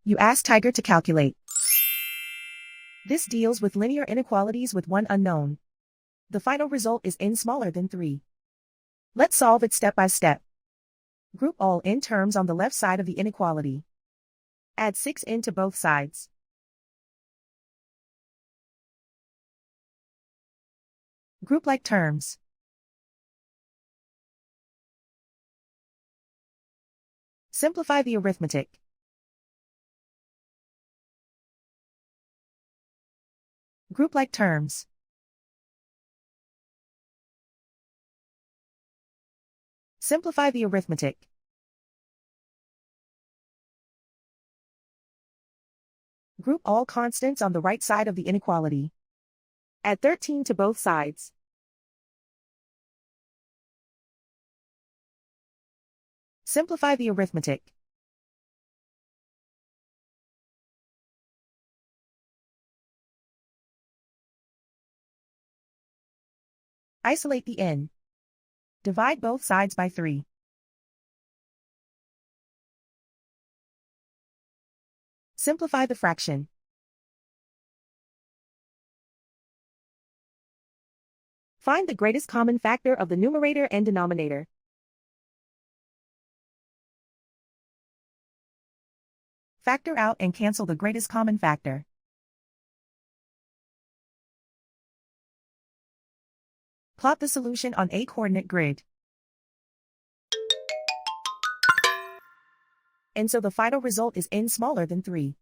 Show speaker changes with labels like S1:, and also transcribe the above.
S1: You ask Tiger to calculate. This deals with linear inequalities with one unknown. The final result is n smaller than 3. Let's solve it step by step. Group all n terms on the left side of the inequality. Add 6n to both sides. Group like terms. Simplify the arithmetic. Group like terms. Simplify the arithmetic. Group all constants on the right side of the inequality. Add 13 to both sides. Simplify the arithmetic. Isolate the n. Divide both sides by 3. Simplify the fraction. Find the greatest common factor of the numerator and denominator. Factor out and cancel the greatest common factor. Plot the solution on a coordinate grid. And so the final result is n smaller than 3.